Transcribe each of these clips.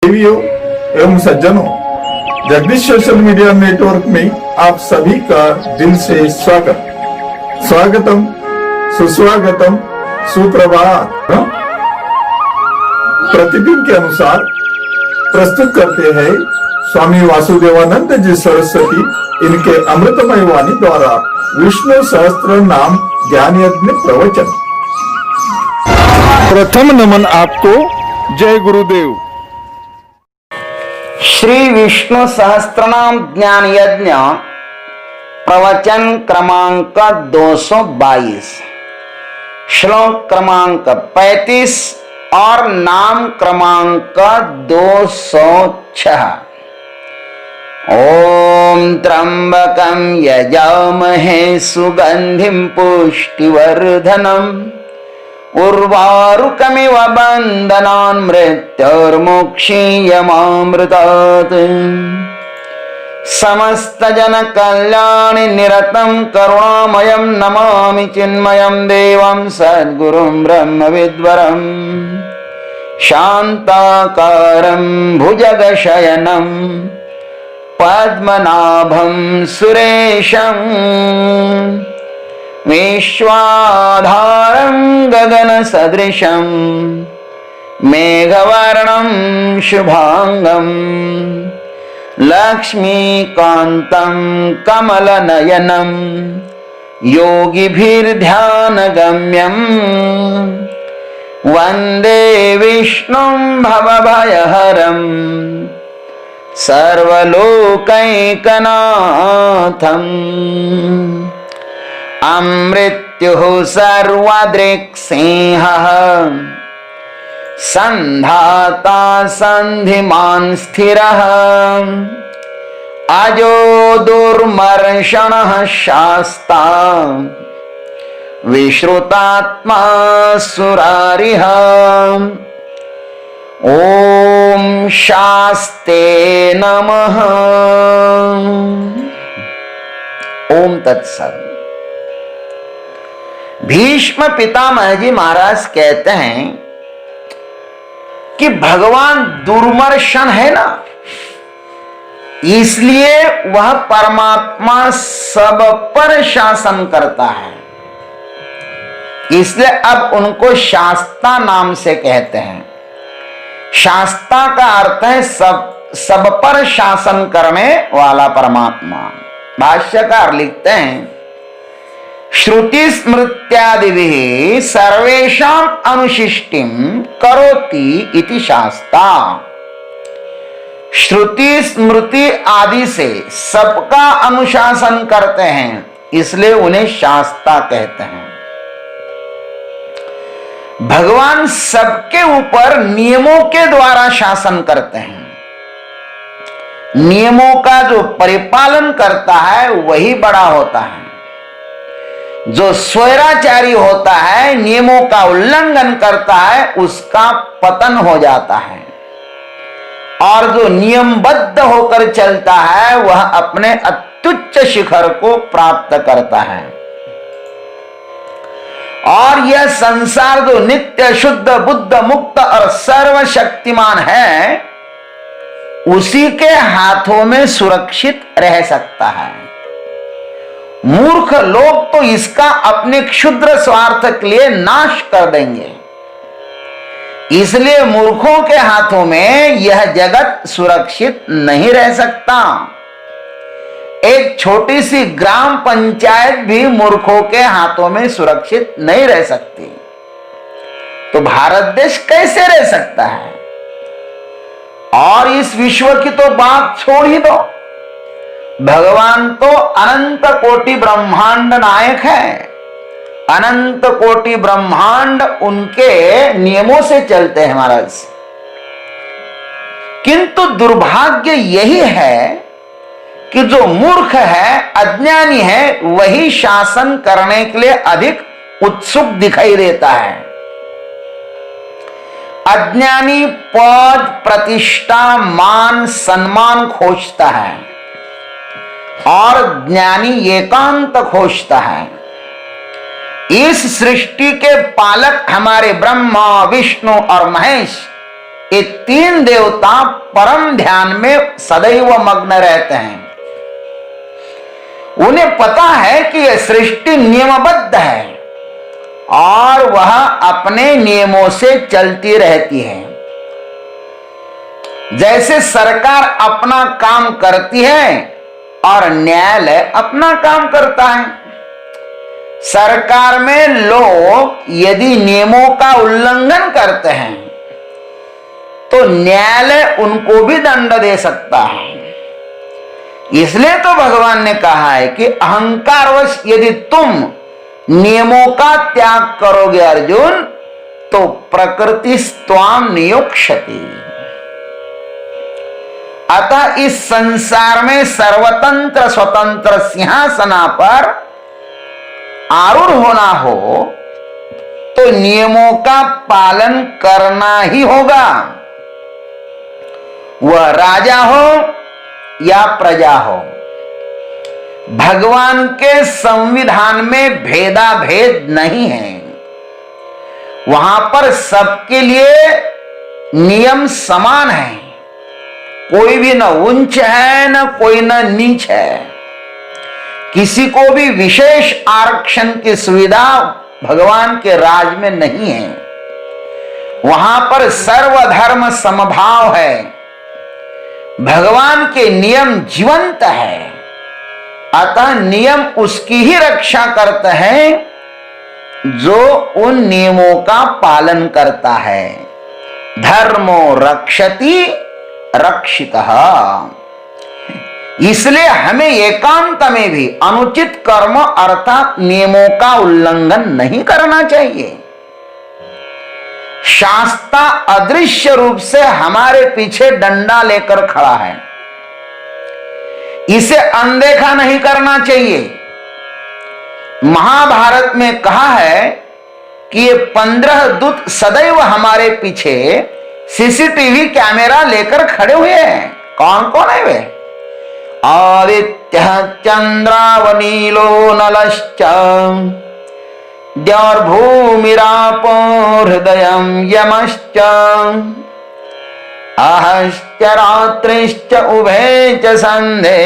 देवियों एवं सज्जनों, जगदीश सोशल मीडिया नेटवर्क में आप सभी का दिल से स्वागतम, सुस्वागतम, सुप्रभात। प्रतिदिन के अनुसार प्रस्तुत करते हैं स्वामी वासुदेवानंद जी सरस्वती, इनके अमृतमय वाणी द्वारा विष्णु सहस्त्र नाम ज्ञान यज्ञ प्रवचन। प्रथम नमन आपको, जय गुरुदेव। श्री विष्णु सहस्त्रनाम ज्ञान यज्ञ प्रवचन क्रमांक 222, श्लोक क्रमांक 35 और नाम क्रमांक 206। ओम त्र्यंबकं यजामहे सुगंधिं पुष्टिवर्धनम् उर्वारुकमिव बन्धनान् मृत्युर्मुक्षीयमामृतात्। समस्तजन कल्याणि निरतं करुणामयं नमामि चिन्मयं देवं सद्गुरुं ब्रह्मविद्वरम् शान्ताकारं भुजगशयनं पद्मनाभं सुरेशम् विश्वाधारं गगनसदृशं मेघवर्णं शुभांगं लक्ष्मीकान्तं कमलनयनं योगिभिर्ध्यानगम्यं वन्दे विष्णुं भवभयहरं सर्वलोकैकनाथम्। अमृत्युः सर्वदृक्सिंहः सन्धाता सन्धिमान् स्थिरः अजो दुर्मर्षणः शास्ता विश्रुतात्मा सुरारिः। ओम शास्ते नमः। ओम तत्सत्। भीष्म पितामह जी महाराज कहते हैं कि भगवान दुर्मर्शन है ना, इसलिए वह परमात्मा सब पर शासन करता है, इसलिए अब उनको शास्ता नाम से कहते हैं। शास्ता का अर्थ है सब पर शासन करने वाला परमात्मा। भाष्यकार लिखते हैं, श्रुति स्मृत्यादिभिः सर्वेषां अनुशिष्टिं करोति इति शास्ता। श्रुति स्मृति आदि से सबका अनुशासन करते हैं, इसलिए उन्हें शास्ता कहते हैं। भगवान सबके ऊपर नियमों के द्वारा शासन करते हैं। नियमों का जो परिपालन करता है वही बड़ा होता है। जो स्वैराचारी होता है, नियमों का उल्लंघन करता है, उसका पतन हो जाता है। और जो नियमबद्ध होकर चलता है वह अपने अत्युच्च शिखर को प्राप्त करता है। और यह संसार जो नित्य शुद्ध बुद्ध मुक्त और सर्वशक्तिमान है, उसी के हाथों में सुरक्षित रह सकता है। मूर्ख लोग तो इसका अपने क्षुद्र स्वार्थ के लिए नाश कर देंगे, इसलिए मूर्खों के हाथों में यह जगत सुरक्षित नहीं रह सकता। एक छोटी सी ग्राम पंचायत भी मूर्खों के हाथों में सुरक्षित नहीं रह सकती, तो भारत देश कैसे रह सकता है? और इस विश्व की तो बात छोड़ ही दो, भगवान तो अनंत कोटि ब्रह्मांड नायक है। अनंत कोटि ब्रह्मांड उनके नियमों से चलते हैं महाराज। किंतु दुर्भाग्य यही है कि जो मूर्ख है, अज्ञानी है, वही शासन करने के लिए अधिक उत्सुक दिखाई देता है। अज्ञानी पद, प्रतिष्ठा, मान, सम्मान खोजता है और ज्ञानी एकांत खोजता है। इस सृष्टि के पालक हमारे ब्रह्मा, विष्णु और महेश ये तीन देवता परम ध्यान में सदैव मग्न रहते हैं। उन्हें पता है कि यह सृष्टि नियमबद्ध है और वह अपने नियमों से चलती रहती है। जैसे सरकार अपना काम करती है और न्यायालय अपना काम करता है। सरकार में लोग यदि नियमों का उल्लंघन करते हैं तो न्यायालय उनको भी दंड दे सकता है। इसलिए तो भगवान ने कहा है कि अहंकारवश यदि तुम नियमों का त्याग करोगे अर्जुन तो प्रकृति स्वाम नियोक्ष्यति। अतः इस संसार में सर्वतंत्र स्वतंत्र सिंहासना पर आरूढ़ होना हो तो नियमों का पालन करना ही होगा। वह राजा हो या प्रजा हो। भगवान के संविधान में भेदाभेद नहीं है। वहां पर सबके लिए नियम समान है। कोई भी न उच्च है न कोई न नीच है। किसी को भी विशेष आरक्षण की सुविधा भगवान के राज में नहीं है। वहां पर सर्वधर्म समभाव है। भगवान के नियम जीवंत है। अतः नियम उसकी ही रक्षा करते हैं जो उन नियमों का पालन करता है। धर्मो रक्षति रक्षितः। इसलिए हमें एकांत में भी अनुचित कर्म अर्थात नियमों का उल्लंघन नहीं करना चाहिए। शास्त्र अदृश्य रूप से हमारे पीछे डंडा लेकर खड़ा है। इसे अनदेखा नहीं करना चाहिए। महाभारत में कहा है कि ये 15 दूत सदैव हमारे पीछे सीसीटीवी कैमरा लेकर खड़े हुए हैं। कौन कौन है वे? आदित्य चंद्रावनीलो नलश्च द्यौर्भूमिरापो हृदयं यमश्च अहश्च रात्रिश्च उभे च संधे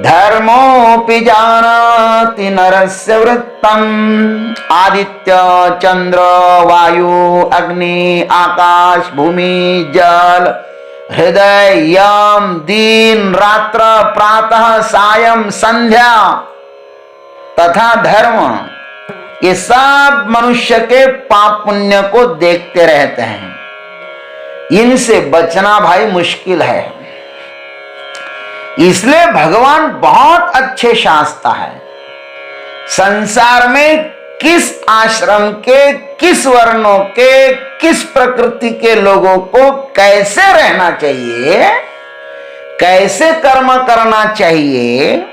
धर्मोऽपि जानाति नरस्य वृत्तम्। आदित्य चंद्र वायु अग्नि आकाश भूमि जल हृदय यम दिन रात्र प्रातः सायं संध्या तथा धर्म, ये सब मनुष्य के पाप पुण्य को देखते रहते हैं। इनसे बचना भाई मुश्किल है। इसलिए भगवान बहुत अच्छे शास्त्र है। संसार में किस आश्रम के किस वर्णों के किस प्रकृति के लोगों को कैसे रहना चाहिए, कैसे कर्म करना चाहिए,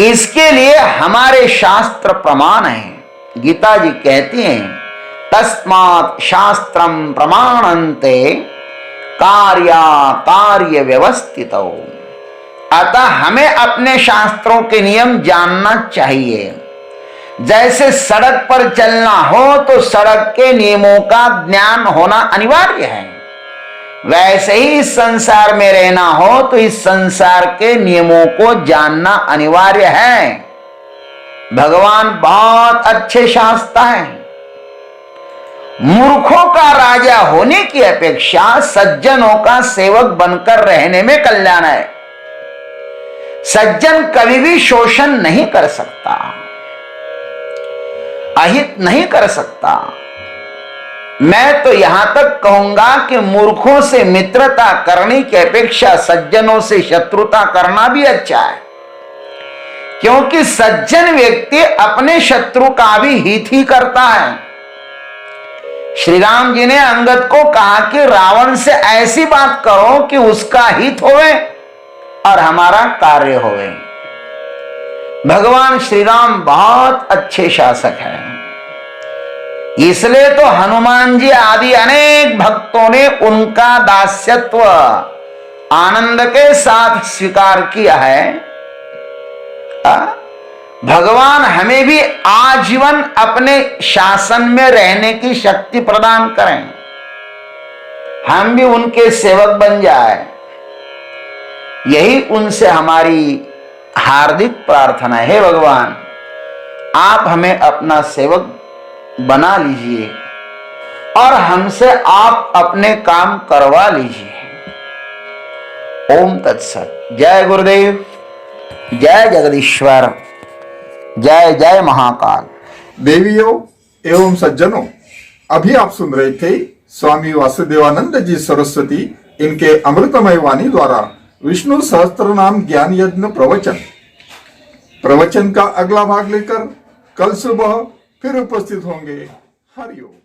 इसके लिए हमारे शास्त्र प्रमाण हैं। गीता जी कहती हैं तस्मात् शास्त्रम प्रमाणन्ते कार्या कार्य व्यवस्थितौ। अतः हमें अपने शास्त्रों के नियम जानना चाहिए। जैसे सड़क पर चलना हो तो सड़क के नियमों का ज्ञान होना अनिवार्य है, वैसे ही इस संसार में रहना हो तो इस संसार के नियमों को जानना अनिवार्य है। भगवान बहुत अच्छे शास्त्र हैं। मूर्खों का राजा होने की अपेक्षा सज्जनों का सेवक बनकर रहने में कल्याण है। सज्जन कभी भी शोषण नहीं कर सकता, अहित नहीं कर सकता। मैं तो यहां तक कहूंगा कि मूर्खों से मित्रता करने की अपेक्षा सज्जनों से शत्रुता करना भी अच्छा है, क्योंकि सज्जन व्यक्ति अपने शत्रु का भी हित ही करता है। श्री राम जी ने अंगद को कहा कि रावण से ऐसी बात करो कि उसका हित होवे और हमारा कार्य होवे। भगवान श्री राम बहुत अच्छे शासक हैं। इसलिए तो हनुमान जी आदि अनेक भक्तों ने उनका दास्यत्व आनंद के साथ स्वीकार किया है। भगवान हमें भी आजीवन अपने शासन में रहने की शक्ति प्रदान करें। हम भी उनके सेवक बन जाए, यही उनसे हमारी हार्दिक प्रार्थना है। हे भगवान, आप हमें अपना सेवक बना लीजिए और हमसे आप अपने काम करवा लीजिए। ओम तत्सत। जय गुरुदेव, जय जगदीश्वर, जय जय महाकाल। देवियों एवं सज्जनों, अभी आप सुन रहे थे स्वामी वासुदेवानंद जी सरस्वती इनके अमृतमय वाणी द्वारा विष्णु सहस्त्र नाम ज्ञान यज्ञ प्रवचन का अगला भाग लेकर कल सुबह फिर उपस्थित होंगे। हरिओम।